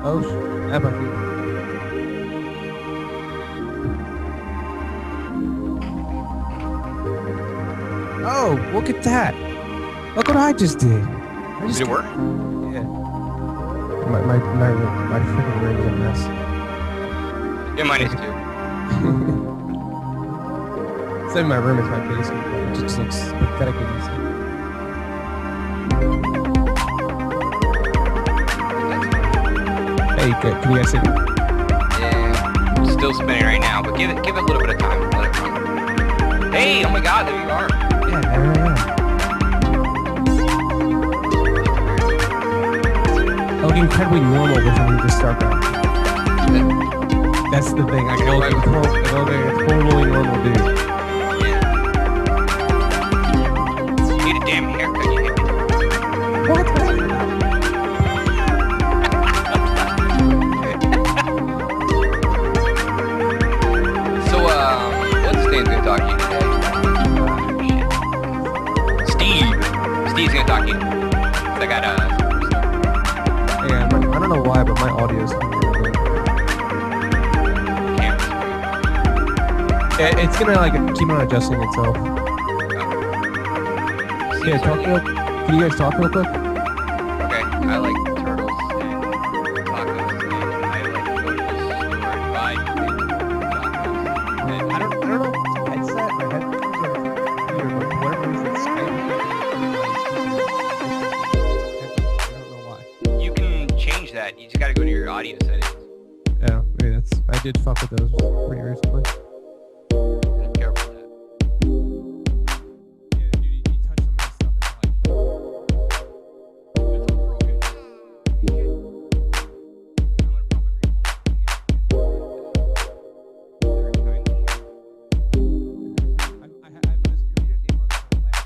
Oh, at my feet. Oh, look at that! Look what I just did. Did it work? Yeah. My freaking ring is a mess. Yeah, mine is too. Instead of my room, it's my basement, but it just looks pathetic and easy. Hey, can you guys see me? Yeah, it's still spinning right now, but give it a little bit of time. Let it run. Hey, oh my God, there you are. Yeah, there I am. I look incredibly normal before we just start that. That's the thing. I look like a totally normal dude. You need a damn haircut, you hit me. What? So, what's Stan's gonna talk to you today? Steve's gonna talk to you. I got Yeah, I don't know why, but my audio's it's gonna like keep on adjusting itself. Yeah, talk real. Can you guys talk real quick? Okay, I like turtles and tacos, and I like to go to the store and buy tacos. And I don't know if it's a headset or headphones or computer, but whatever it is, it's Skype. I don't know why. you can change that. You just gotta go to your audio settings. Yeah, maybe that's. I did fuck with those pretty recently. Be careful with that. Yeah, dude, you touch some of this stuff and It's all broken. I put this computer tape on the left.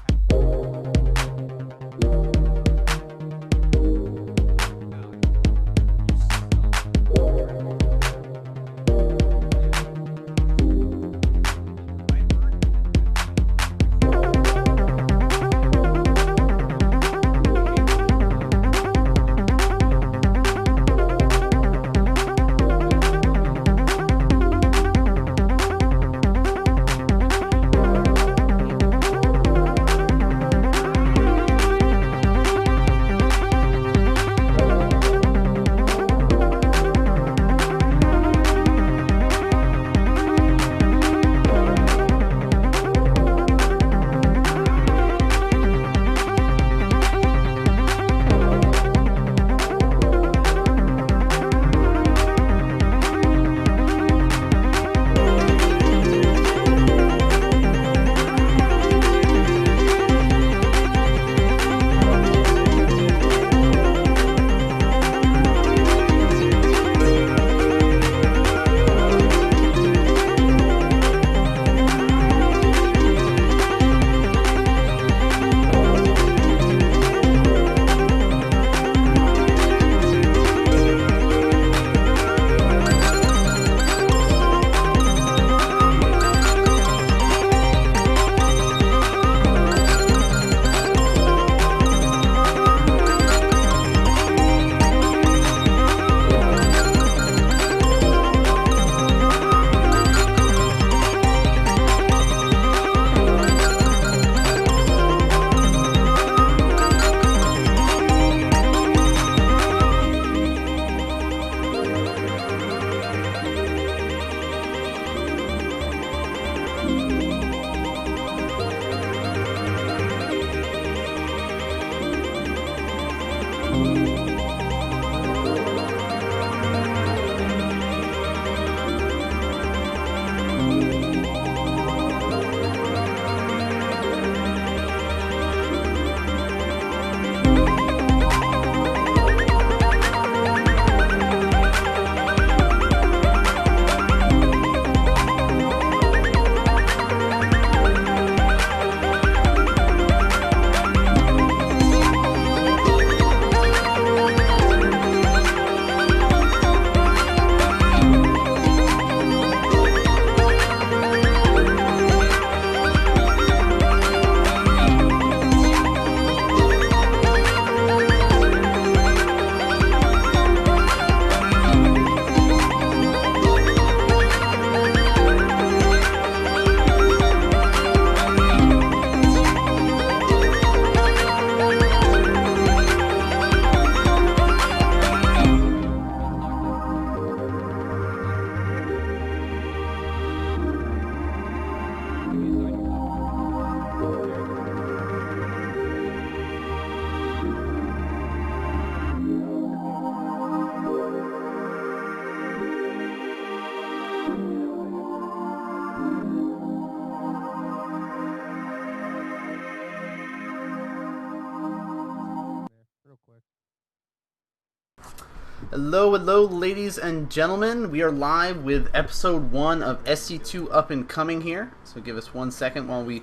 Hello, hello, ladies and gentlemen. We are live with episode 1 of SC2 Up and Coming here. So give us 1 second while we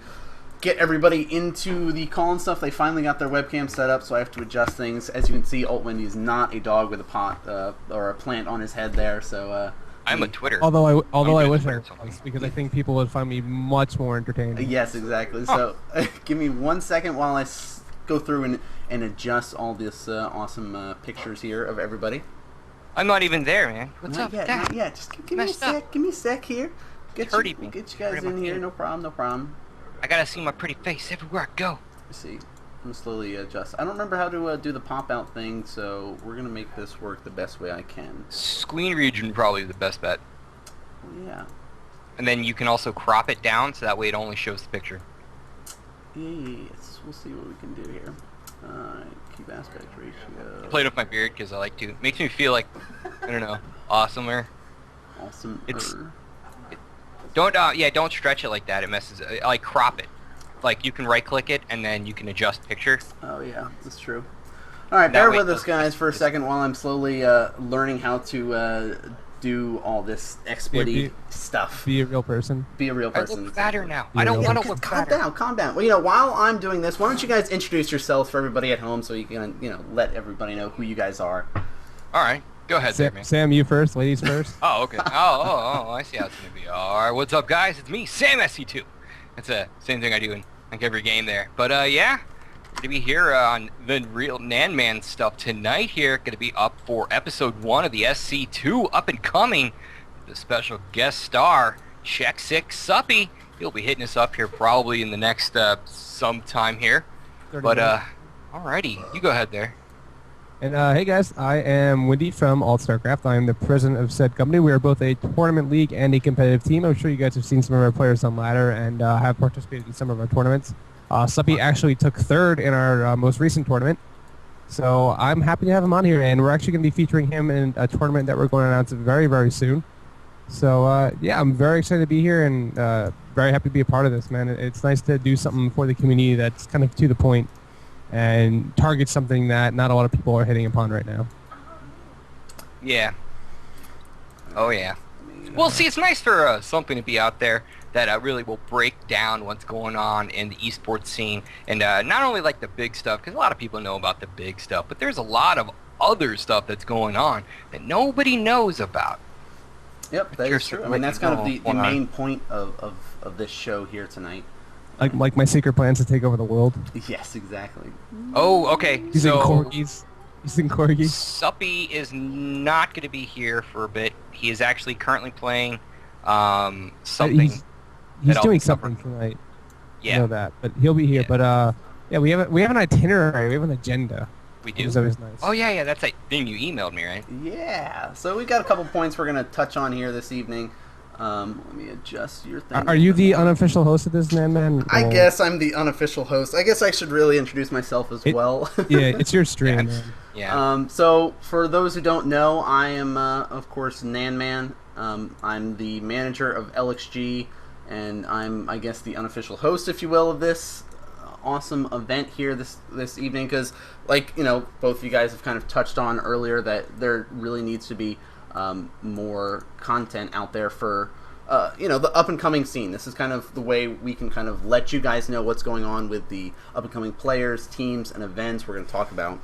get everybody into the call and stuff. They finally got their webcam set up, so I have to adjust things. As you can see, Alt Wendy is not a dog with a pot or a plant on his head there. So I'm a Twitter. Although I wish I Twitter was, because I think people would find me much more entertaining. yes, exactly. So give me 1 second while I go through and adjust all this awesome pictures here of everybody. I'm not even there, man. What's Not up? yet, Dad? not yet. Just give me a Messed sec. up. Give me a sec here. Get you Hurting me. guys Hurting my in here. feet. No problem. No problem. I gotta see my pretty face everywhere I go. Let's see. I'm gonna slowly adjust. I don't remember how to do the pop-out thing, so we're gonna make this work the best way I can. Screen region probably the best bet. Yeah. And then you can also crop it down so that way it only shows the picture. Yes. We'll see what we can do here. Keep aspect ratio. I played with my beard because I like to. It makes me feel like, I don't know, awesomer. Awesome. Don't stretch it like that. It messes. Like crop it. Like you can right click it and then you can adjust picture. Oh yeah, that's true. All right, That bear way with it us, guys, for a second while I'm slowly learning how to do all this exploity stuff. Be a real person. Be a real I person. look fatter now. You're I don't real. want to look Calm fatter. down, calm down. Well, while I'm doing this, why don't you guys introduce yourselves for everybody at home so you can, let everybody know who you guys are. All right, go ahead, there, man. Sam, you first. Ladies first. Oh, okay. Oh, I see how it's gonna be. All right, what's up, guys? It's me, Sam SC2. That's the same thing I do in like every game there. But yeah, gonna be here on the real Nan Man stuff tonight. Here, gonna be up for episode 1 of the SC2 Up and Coming. The special guest star, Check 6 Suppy. He'll be hitting us up here probably in the next sometime here. 30 But minutes. alrighty, you go ahead there. And hey guys, I am Wendy from All Starcraft. I am the president of said company. We are both a tournament league and a competitive team. I'm sure you guys have seen some of our players on ladder and have participated in some of our tournaments. Suppy actually took third in our most recent tournament. So I'm happy to have him on here, and we're actually going to be featuring him in a tournament that we're going to announce very, very soon. So yeah, I'm very excited to be here and very happy to be a part of this, man. It's nice to do something for the community that's kind of to the point and target something that not a lot of people are hitting upon right now. Yeah. Oh yeah. Well, see, it's nice for something to be out there that really will break down what's going on in the esports scene, and not only like the big stuff, because a lot of people know about the big stuff, but there's a lot of other stuff that's going on that nobody knows about. Yep, that is true. I mean, that's kind of the main point of this show here tonight. Like my secret plans to take over the world. Yes, exactly. Oh, okay. Using So corgis. Using corgis. Suppy is not going to be here for a bit. He is actually currently playing something. He's that doing I'll something cover. tonight. I Yeah, know that, but he'll be here. Yeah. But yeah, we have an itinerary. We have an agenda. we Which do. is always nice. Oh yeah, that's that thing you emailed me, right? Yeah, so we've got a couple points we're going to touch on here this evening. Let me adjust your thing. Are you the unofficial host of this, man? I Or- guess I'm the unofficial host. I guess I should really introduce myself as well. Yeah, it's your stream, man. Yeah. So, for those who don't know, I am, of course, Nan Man. I'm the manager of LXG, and I'm, I guess, the unofficial host, if you will, of this awesome event here this evening. Because, like, both of you guys have kind of touched on earlier that there really needs to be more content out there for, the up-and-coming scene. This is kind of the way we can kind of let you guys know what's going on with the up-and-coming players, teams, and events. We're going to talk about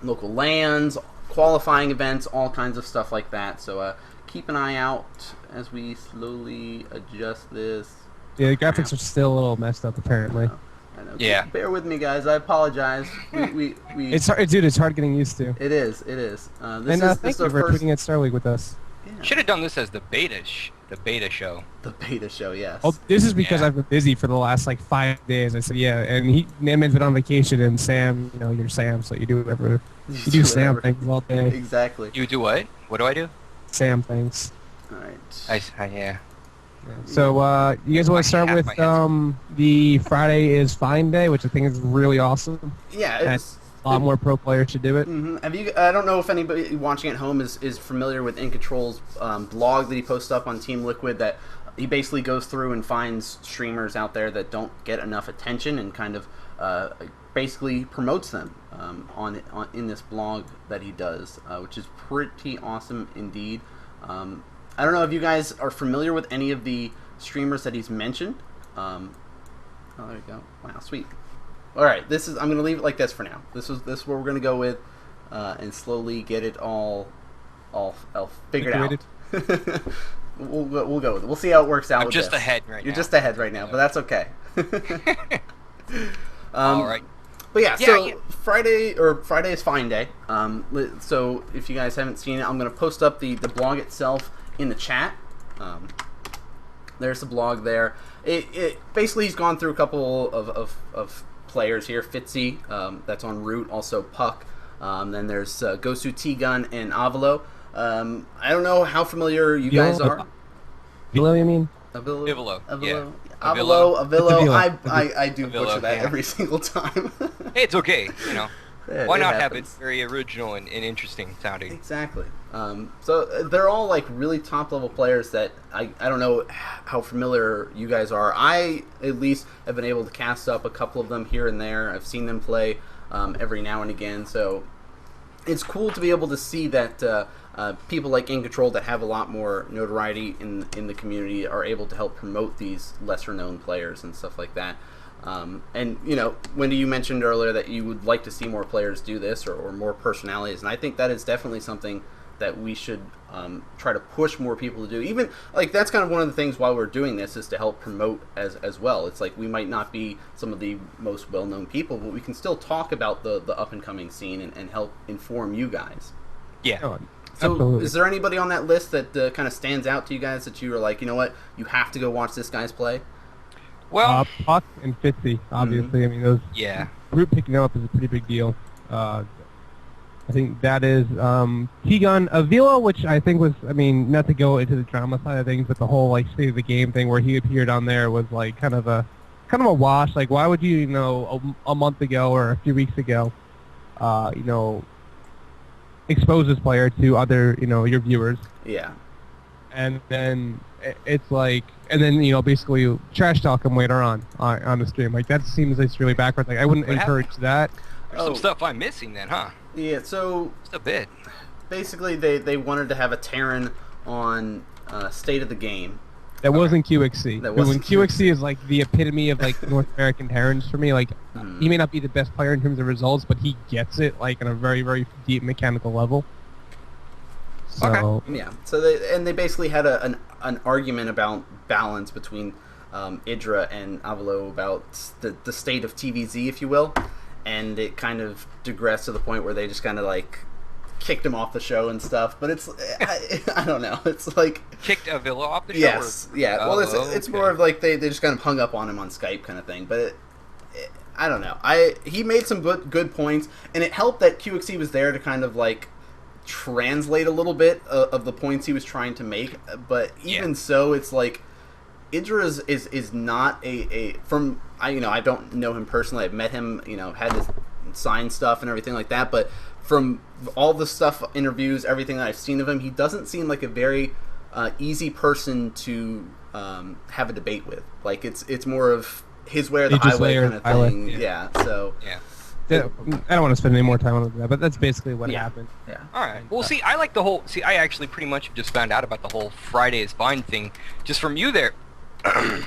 local lands, qualifying events, all kinds of stuff like that. So keep an eye out as we slowly adjust this. Yeah, the graphics are still a little messed up, apparently. I know. Yeah. Bear with me, guys. I apologize. We It's hard, dude. It's hard getting used to. It is. This And is thank our you for first tweeting at Star League with us. Should have done this as the beta show. the beta show. Yes. Oh, this is because Yeah. I've been busy for the last 5 days. I said, yeah, and Nanman's been on vacation, and Sam, you're Sam, so you do whatever. You do Sam whatever. things all day. Exactly. You do what? What do I do? Sam things. All right. Yeah. Yeah. So you guys want to start with the Friday is Fine Day, which I think is really awesome. Yeah. And It's, a lot more pro players should do it. Have you? I don't know if anybody watching at home is familiar with In Control's blog that he posts up on Team Liquid. That he basically goes through and finds streamers out there that don't get enough attention and kind of basically promotes them. in this blog that he does, which is pretty awesome indeed. I don't know if you guys are familiar with any of the streamers that he's mentioned. Oh, there you go. Wow, sweet. All right, I'm going to leave it like this for now. This is what we're going to go with, and slowly get it all figured out. We'll go with it. We'll see how it works out. I'm with just this. ahead right now. You're just ahead right now, but that's okay. All right. But yeah, Friday is fine day. So if you guys haven't seen it, I'm going to post up the blog itself in the chat. There's the blog there. It basically, he's gone through a couple of players here. Fitzy, that's on route. Also Puck. Then there's Gosu, T-Gun, and Avalo. I don't know how familiar you guys are. Avilo, you mean? Avilo. Yeah. Avilo. Avilo. I do butcher that yeah. every single time. Hey, it's okay. You know, Yeah, why it not happens. have it very original and interesting sounding? Exactly. So they're all like really top level players that I don't know how familiar you guys are. I at least have been able to cast up a couple of them here and there. I've seen them play every now and again. So it's cool to be able to see that people like In Control that have a lot more notoriety in the community are able to help promote these lesser known players and stuff like that. And, you know, Wendy, you mentioned earlier that you would like to see more players do this or more personalities, and I think that is definitely something that we should try to push more people to do. Even, like, that's kind of one of the things while we're doing this is to help promote as well. It's like we might not be some of the most well-known people, but we can still talk about the up-and-coming scene and help inform you guys. Yeah. So, Absolutely. is there anybody on that list that kind of stands out to you guys that you are like, you know what, you have to go watch this guy's play? Well, Puck and Fitzy, obviously. I mean, those yeah. group picking them up is a pretty big deal. I think that is T-Gun. Avila, which I think was, I mean, not to go into the drama side of things, but the whole like state of the game thing where he appeared on there was like kind of a wash. Like, why would you know, a month ago or a few weeks ago, you know, expose this player to other, you know, your viewers? Yeah. And then it's like, and then, you know, basically trash talk him later on the stream. Like, that seems like it's really backwards. Like, I wouldn't encourage that. There's some stuff I'm missing then, huh? Yeah, so Just a bit. basically they wanted to have a Terran on State of the Game. That wasn't QXC. That When wasn't QXC is like the epitome of like North American Terrans for me. Like, he may not be the best player in terms of results, but he gets it like on a very, very deep mechanical level. So, Okay. Yeah, so they basically had an argument about balance between Idra and Avalo about the state of TVZ, if you will, and it kind of digressed to the point where they just kind of like kicked him off the show and stuff. But it's I don't know. It's like Kicked Avila off the show? yes, or? yeah. Well, it's okay. more of like they just kind of hung up on him on Skype kind of thing. But I don't know. He made some good points, and it helped that QXC was there to kind of like translate a little bit of the points he was trying to make. But even so, it's like Idra is not a from I don't know him personally. I've met him, had his sign stuff and everything like that, but from all the stuff, interviews, everything that I've seen of him, he doesn't seem like a very easy person to have a debate with. Like it's more of his way or the highway kind of thing. Yeah. So Yeah. I don't want to spend any more time on that, but that's basically what happened. yeah. All right. Well, see, I like the whole... See, I actually pretty much just found out about the whole Friday is Fine thing just from you there. I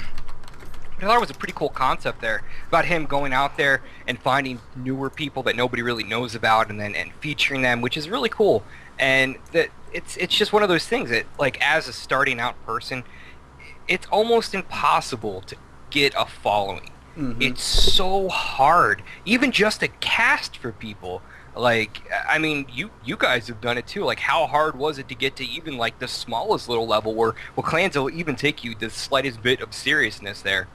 thought it was a pretty cool concept there about him going out there and finding newer people that nobody really knows about and featuring them, which is really cool. And that it's just one of those things that, like, as a starting out person, it's almost impossible to get a following. Mm-hmm. It's so hard, even just to cast for people. Like, I mean, you guys have done it too. Like, how hard was it to get to even like the smallest little level where clans will even take you the slightest bit of seriousness there?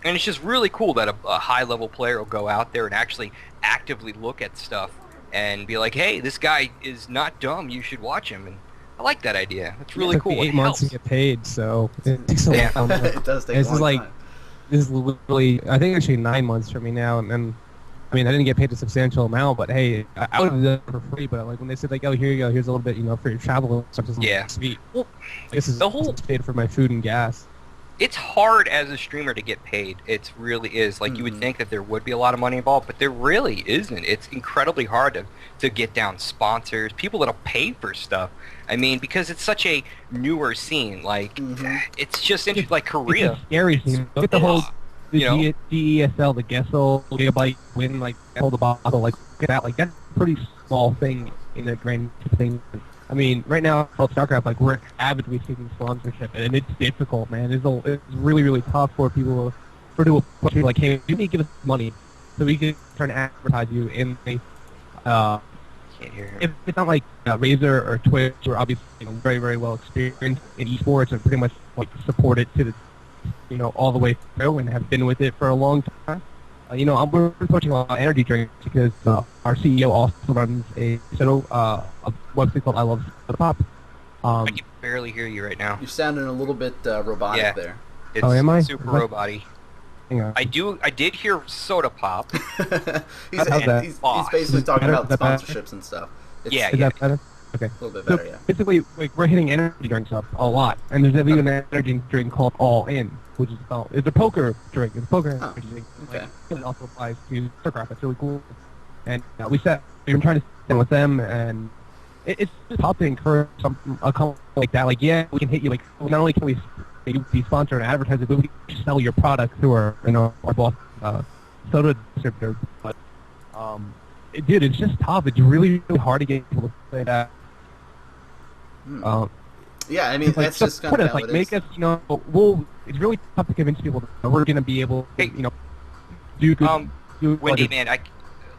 And it's just really cool that a high-level player will go out there and actually actively look at stuff and be like, hey, this guy is not dumb, you should watch him. And I like that idea. It's really cool. It took me 8 months to get paid, so it takes a long time. It does take a long time. This is literally, I think actually 9 months for me now, and I mean, I didn't get paid a substantial amount, but hey, I would have done it for free, but like when they said like, oh, here you go, here's a little bit, for your travel, so I'm just like, sweet. Well, this is paid for my food and gas. it's hard as a streamer to get paid. It really is. Like, you would think that there would be a lot of money involved, but there really isn't. It's incredibly hard to get down sponsors, people that'll pay for stuff. I mean, because it's such a newer scene. Like, it's just interesting. Like Korea. It's a scary scene. Look at the whole DESL, the Gessel, Gigabyte win, like, hold the bottle, like, look at that. Like, that's a pretty small thing in the grand thing. I mean, right now, StarCraft, like, we're avidly seeking sponsorship, and it's difficult, man. It's really, really tough for people to like, hey, you need to give us money so we can try to advertise you in the, Can't hear him. if it's not like Razer or Twitch, we're obviously, very, very well experienced in esports and pretty much, like, support it to the, all the way through and have been with it for a long time. We're pushing a lot of energy drinks because our CEO also runs a website called I Love Soda Pop. I can barely hear you right now. You're sounding a little bit robotic there. It's am I? super roboty. Hang on. I did hear Soda Pop. he's basically talking about sponsorships and stuff. Is that better? Okay. A little bit better, yeah. Basically, like, we're hitting energy drinks up a lot, and there's even an energy drink called All In, which is it's a poker drink. It's a poker energy drink. Okay. Like, it also applies to StarCraft. It's really cool. And we've been trying to sit with them, and it's just tough to encourage a company like that. Like, yeah, we can hit you. Like, not only can we be sponsored and advertise it, but we can sell your product through our boss soda distributor. But dude, it's just tough. It's really, really hard to get people to say that. Yeah, I mean, like, that's just kind of how like, it make is. us, it's really tough to convince people that we're going to be able to, do good. Wendy, man, a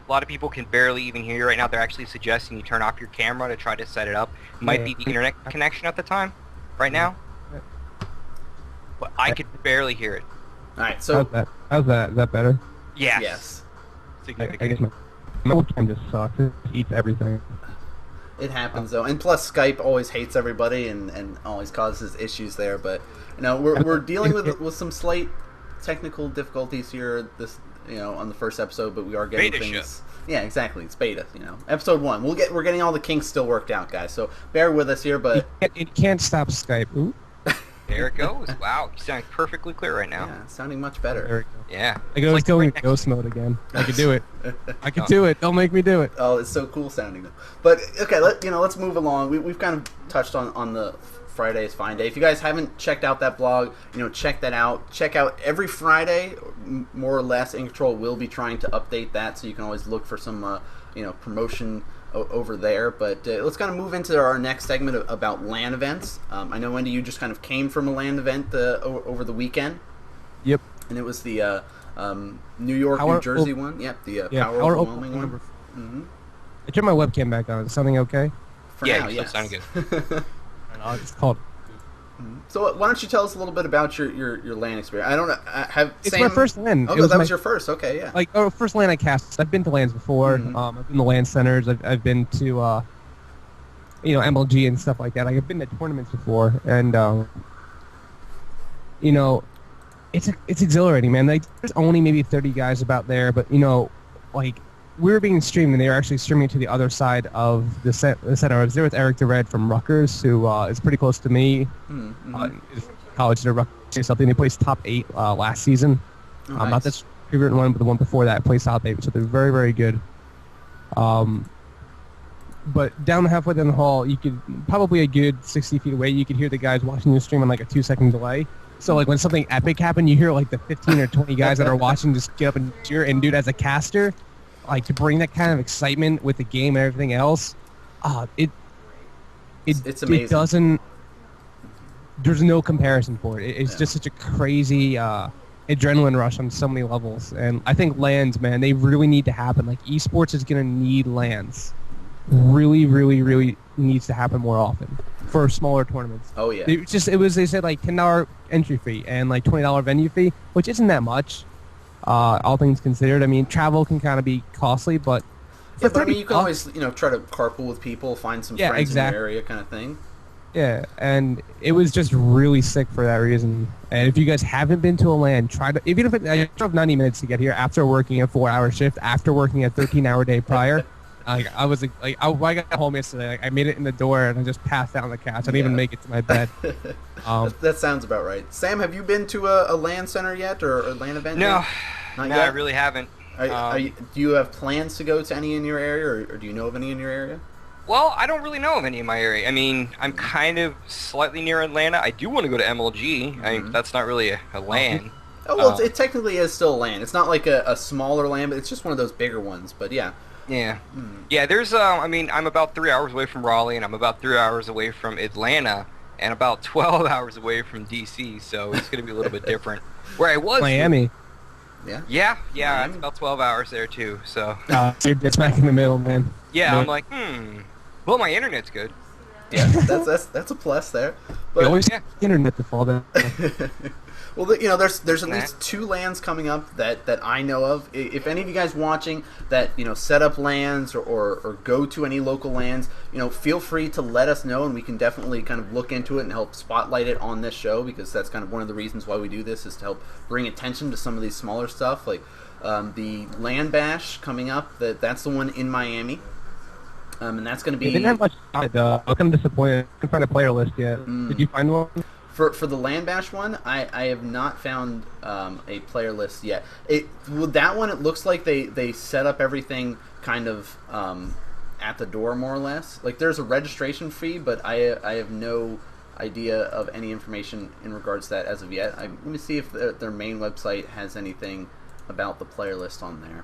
lot of people can barely even hear you right now. They're actually suggesting you turn off your camera to try to set it up. It might be the internet connection at the time, right now. But I could barely hear it. All right, so how's that? Is that better? Yes. yes, I guess my webcam just sucks. It eats everything. it happens though, and plus Skype always hates everybody and always causes issues there. But we're dealing with some slight technical difficulties here. On the first episode, but we are getting beta things. Yeah, exactly. It's beta. Episode 1. We're getting all the kinks still worked out, guys. So bear with us here, but It can't stop Skype. Ooh. There it goes. Wow, you sound perfectly clear right now. yeah, it's sounding much better. There we go. Yeah. I was going ghost mode again. I could do it. I could do it. Don't make me do it. Oh, it's so cool sounding though. But okay, let's move along. We've kind of touched on the Friday is Fine Day. If you guys haven't checked out that blog, check that out. Check out every Friday, more or less. In Control will be trying to update that, so you can always look for some promotion over there. But let's kind of move into our next segment about LAN events. I know, Wendy, you just kind of came from a LAN event over the weekend. Yep. And it was the New York, New Jersey one. Yep, the Power Overwhelming one. Mm-hmm. I turned my webcam back on. Is something okay? For yeah, now, you yes. sound good. It's called. So why don't you tell us a little bit about your LAN experience? I don't know. It's my first LAN. Oh, It was that was your first. Okay, yeah. First LAN I cast. I've been to LANs before. I've been to LAN centers. I've been to MLG and stuff like that. I've been to tournaments before, and it's exhilarating, man. Like, there's only maybe 30 guys about there, but we were being streamed, and they were actually streaming to the other side of the center. I was there with Eric DeRed from Rutgers, who is pretty close to me. College to Rutgers or something. They placed top 8 last season. Nice. Not this previous one, but the one before that placed top 8, so they're very, very good. But halfway down the hall, you could, probably a good 60 feet away, you could hear the guys watching the stream on like a 2-second delay. So like when something epic happened, you hear like the 15 or 20 guys that are watching just get up and cheer. And dude, as a caster, like, to bring that kind of excitement with the game and everything else, it's amazing. It doesn't. There's no comparison for it. It's just such a crazy adrenaline rush on so many levels, and I think LANs, man, they really need to happen. Like, esports is gonna need LANs. Really, really, really needs to happen more often for smaller tournaments. Oh yeah. They said like $10 entry fee and like $20 venue fee, which isn't that much. All things considered, I mean, travel can kind of be costly, but you can always try to carpool with people, find some friends in your area, kind of thing. Yeah, and it was just really sick for that reason. And if you guys haven't been to a LAN, even if I drove 90 minutes to get here after working a 4-hour shift, after working a 13-hour day prior, I was like, when I got home yesterday, like, I made it in the door and I just passed out on the couch. I didn't even make it to my bed. That sounds about right. Sam, have you been to a LAN center yet or a LAN event? No, yet? Not no, yet? I really haven't. Do you have plans to go to any in your area, or do you know of any in your area? Well, I don't really know of any in my area. I mean, I'm kind of slightly near Atlanta. I do want to go to MLG. I mean, that's not really a LAN. Oh, well, it technically is still a LAN. It's not like a smaller LAN, but it's just one of those bigger ones. But yeah. Yeah. Yeah, there's, I mean, I'm about 3 hours away from Raleigh, and I'm about 3 hours away from Atlanta, and about 12 hours away from DC, so it's going to be a little bit different. Where I was... Miami. Yeah, Yeah, it's about 12 hours there, too, so... It's back in the middle, man. Yeah, No. I'm like, well, my internet's good. yeah, that's a plus there. But You always yeah. internet to fall down. well, there's at least 2 LANs coming up that I know of. If any of you guys watching that set up LANs or go to any local LANs, feel free to let us know, and we can definitely kind of look into it and help spotlight it on this show, because that's kind of one of the reasons why we do this, is to help bring attention to some of these smaller stuff, like the LAN Bash coming up. That's the one in Miami. And that's going to be... They didn't have much time. I'm kind of disappointed. I couldn't find a player list yet. Did you find one? For the LAN Bash one, I have not found a player list yet. That one, it looks like they set up everything kind of at the door, more or less. Like, there's a registration fee, but I have no idea of any information in regards to that as of yet. Let me see if their main website has anything about the player list on there.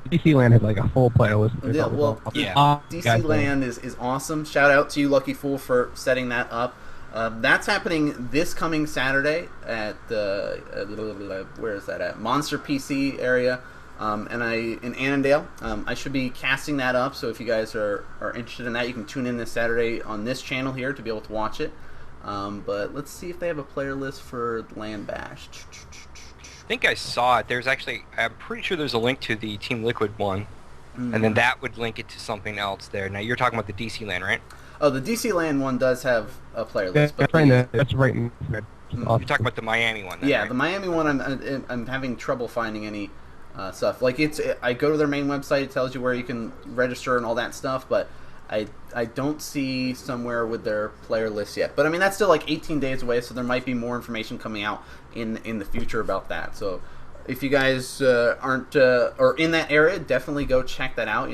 DC Land had like a full player list. Yeah, well, DC Land is awesome. Shout out to you, Lucky Fool, for setting that up. That's happening this coming Saturday at where is that at? Monster PC area, in Annandale. I should be casting that up, so if you guys are interested in that, you can tune in this Saturday on this channel here to be able to watch it. But let's see if they have a player list for LAN Bash. I think I saw it. I'm pretty sure there's a link to the Team Liquid one, and then that would link it to something else there. Now, you're talking about the DC LAN, right? Oh, the DC LAN one does have a player list. That's right. That's right. You're talking about the Miami one, then, yeah, right? the Miami one, I'm having trouble finding any stuff. Like, I go to their main website, it tells you where you can register and all that stuff, but I don't see somewhere with their player list yet. But I mean, that's still like 18 days away, so there might be more information coming out in the future about that. So if you guys aren't or in that area, definitely go check that out.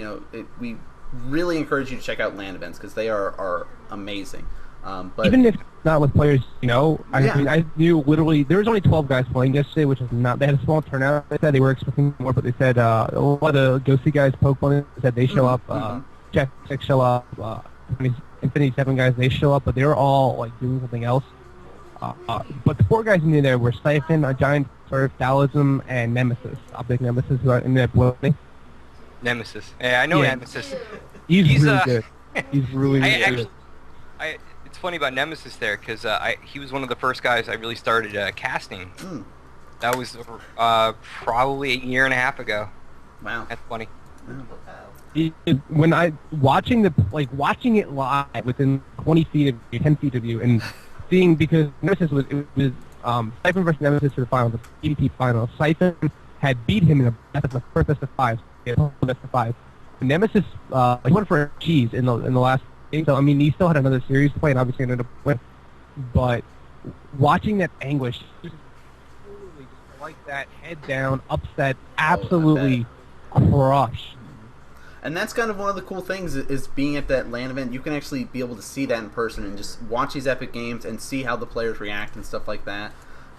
We really encourage you to check out LAN events, because they are amazing. But even if not with players, I mean, I knew literally there was only 12 guys playing yesterday, which is not. They had a small turnout. They said they were expecting more, but they said a lot of Ghosty guys, Pokemon, said they show up. Check show up. Infinity 7 guys, they show up, but they were all like doing something else. But the 4 guys in there were Siphon, a Giant Surf, Taoism, and Nemesis. Optic Nemesis, who are in there blowing. Nemesis. Yeah, I know Nemesis. He's really good. He's really good. It's funny about Nemesis there, because he was one of the first guys I really started casting. That was probably a year and a half ago. Wow. That's funny. When watching it live within 20 feet of you, 10 feet of you, and seeing, because Nemesis was Siphon versus Nemesis for the finals, the EVP final. Siphon had beat him in the first best of 5, best of 5. Nemesis he went for a cheese in the last game, so I mean he still had another series to play, and obviously ended up winning. But watching that anguish, just like that, head down, upset, absolutely crushed. And that's kind of one of the cool things, is being at that LAN event. You can actually be able to see that in person and just watch these epic games and see how the players react and stuff like that.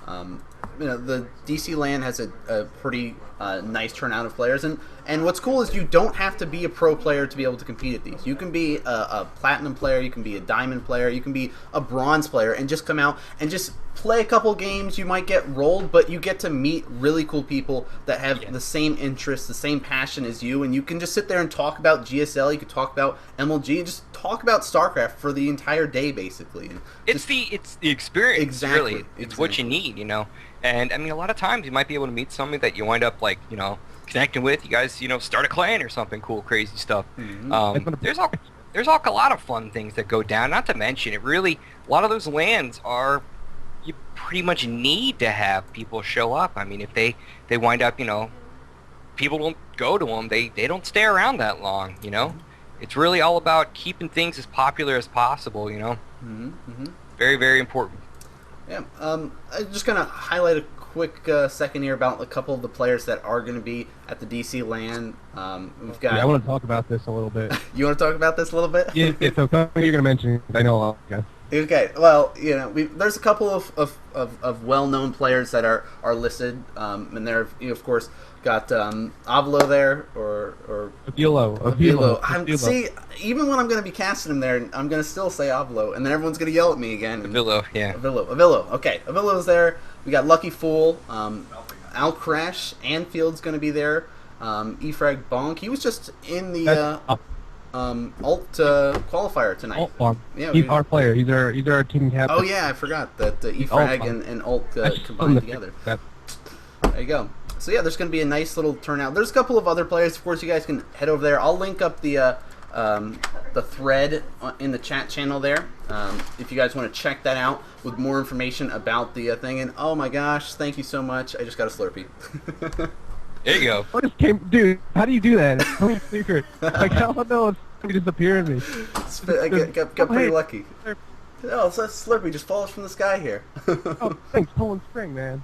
The DC LAN has a pretty nice turnout of players, and what's cool is you don't have to be a pro player to be able to compete at these. You can be a platinum player, you can be a diamond player, you can be a bronze player, and just come out and just play a couple games. You might get rolled, but you get to meet really cool people that have the same interests, the same passion as you, and you can just sit there and talk about GSL, you can talk about MLG, just talk about StarCraft for the entire day, basically. And it's the experience, exactly, really. It's what you need, And I mean, a lot of times you might be able to meet somebody that you wind up like, connecting with. You guys, start a clan or something cool, crazy stuff. There's a lot of fun things that go down. Not to mention, a lot of those LANs are, you pretty much need to have people show up. I mean, if they wind up, people don't go to them, they don't stay around that long, you know? It's really all about keeping things as popular as possible, you know? Very, very important. Yeah, I'm just going to highlight a quick second here about a couple of the players that are going to be at the DC LAN. We've got... Yeah, I want to talk about this a little bit. You want to talk about this a little bit? Yeah, so you're going to mention, I know a lot, yeah. Okay, well, you know, there's a couple of well-known players that are listed, and there, you of course, got Avlo there, or Avilo. See, even when I'm going to be casting him there, I'm going to still say Avlo, and then everyone's going to yell at me again. Avilo, yeah. Avilo. Okay, Avilo's there. We got Lucky Fool, Al Crash, Anfield's going to be there. Efrag Bonk. He was just in the alt qualifier tonight. Yeah, he's our player. He's our team captain. Oh yeah, I forgot that Efrag and alt combined together. There you go. So yeah, there's going to be a nice little turnout. There's a couple of other players. Of course, you guys can head over there. I'll link up the thread in the chat channel there if you guys want to check that out with more information about the thing. And oh my gosh, thank you so much. I just got a Slurpee. There you go. Dude, how do you do that? It's so secret. Like, I don't know if something disappeared in me. I got pretty lucky. Oh, so that Slurpee just falls from the sky here. Oh, thanks, Poland Spring, man.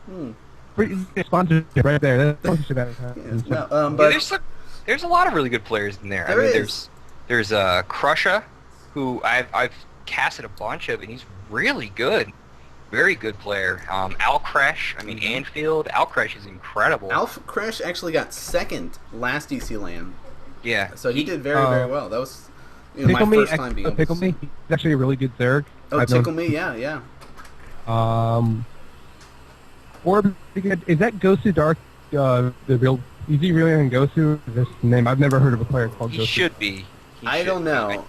Sponsorship right there. That's sponsorship advertising. But there's a lot of really good players in there. There's Crusha, who I've casted a bunch of, and he's really good. Very good player. Al Crash, Anfield. Al Crash is incredible. Al Crash actually got second last DC LAN. Yeah. So he did very, very well. That was my first time being able to see. He's actually a really good Zerg. Oh, Tickle Me, yeah. Is that Gosu Dark the real... Is he really on Gosu? This name? I've never heard of a player called Gosu. He should be. I don't know.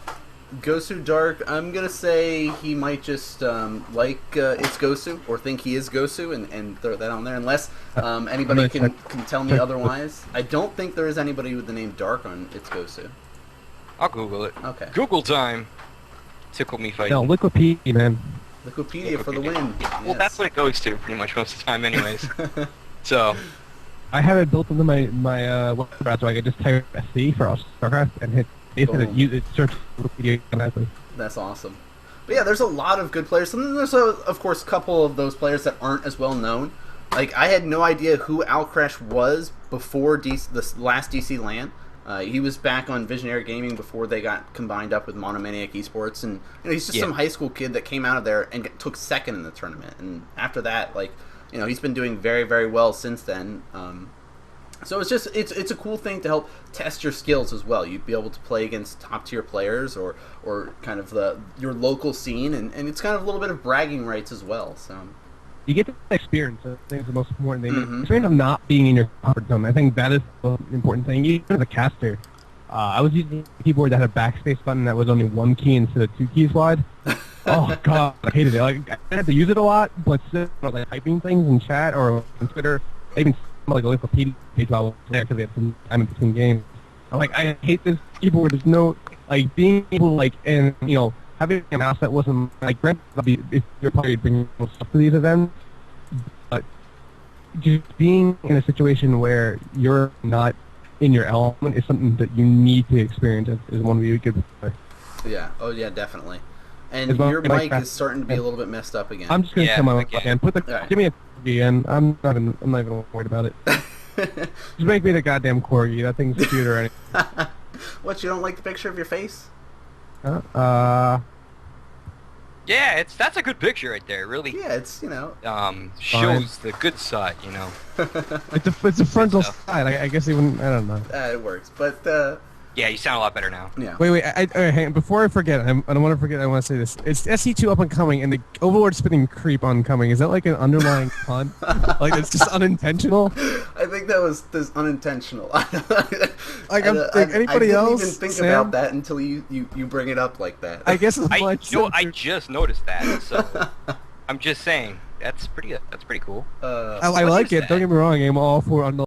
Gosu Dark, I'm going to say he might just like it's Gosu, or think he is Gosu, and throw that on there, unless anybody can tell me otherwise. I don't think there is anybody with the name Dark on It's Gosu. I'll Google it. Okay. Google time. Tickle me fighting. No, Liquipedia, man. Liquipedia for the win. Yeah, well, that's what it goes to pretty much most of the time anyways. So... I have it built into my web browser, so I can just type SC for StarCraft and hit it search Wikipedia automatically. That's awesome. But yeah, there's a lot of good players. And then there's, of course, a couple of those players that aren't as well known. Like, I had no idea who Al Crash was before the last DC LAN. He was back on Visionary Gaming before they got combined up with Monomaniac Esports. And he's just some high school kid that came out of there and took second in the tournament. And after that, like... he's been doing very, very well since then. So it's just it's a cool thing to help test your skills as well. You'd be able to play against top tier players or kind of your local scene, and it's kind of a little bit of bragging rights as well. So you get the experience. I think is the most important thing. Experience of not being in your comfort zone. I think that is the important thing. Even as a caster, I was using a keyboard that had a backspace button that was only one key instead of two keys wide. Oh god, I hated it. Like, I had to use it a lot, but still, like typing things in chat or on Twitter, even like a Wikipedia page while I was there because they had some time in between games. I'm like, I hate this keyboard. There's no like being able and having a mouse that wasn't like granted if you're probably bringing stuff to these events, but just being in a situation where you're not in your element is something that you need to experience as one of you good player. Yeah. Oh yeah, definitely. And your mic is starting to be a little bit messed up again. I'm just gonna turn my mic again. Give me a corgi, and I'm not even worried about it. Just make me the goddamn corgi. That thing's cute already. What? You don't like the picture of your face? Yeah, that's a good picture right there. Really. Yeah, it's shows the good side. It's a frontal side. I guess even I don't know. It works, but. Yeah, you sound a lot better now. Yeah. Wait, hang on. Before I forget, I don't want to forget. I want to say this. It's SC2 Up Coming, and the Overlord spinning creep on coming. Is that like an underlying pun? Like it's just unintentional? I think that was unintentional. Like anybody else? I didn't even think about that until you bring it up like that. I guess it's I just noticed that. So I'm just saying that's pretty cool. I like it. Don't get me wrong. I'm all for underlying.